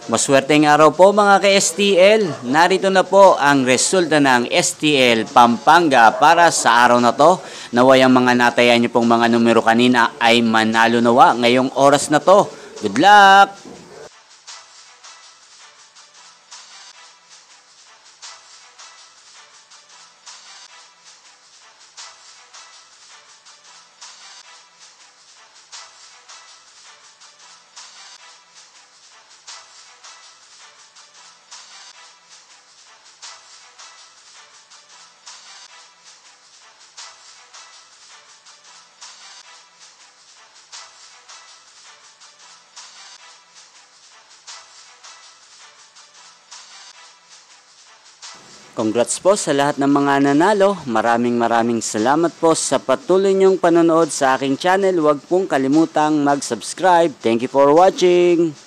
Maswerteng araw po mga ka-STL. Narito na po ang resulta ng STL Pampanga para sa araw na to. Naway ang mga natayan niyo pong mga numero kanina ay manalo nawa ngayong oras na to. Good luck! Congrats po sa lahat ng mga nanalo. Maraming salamat po sa patuloy niyong panonood sa aking channel. Huwag pong kalimutang mag-subscribe. Thank you for watching.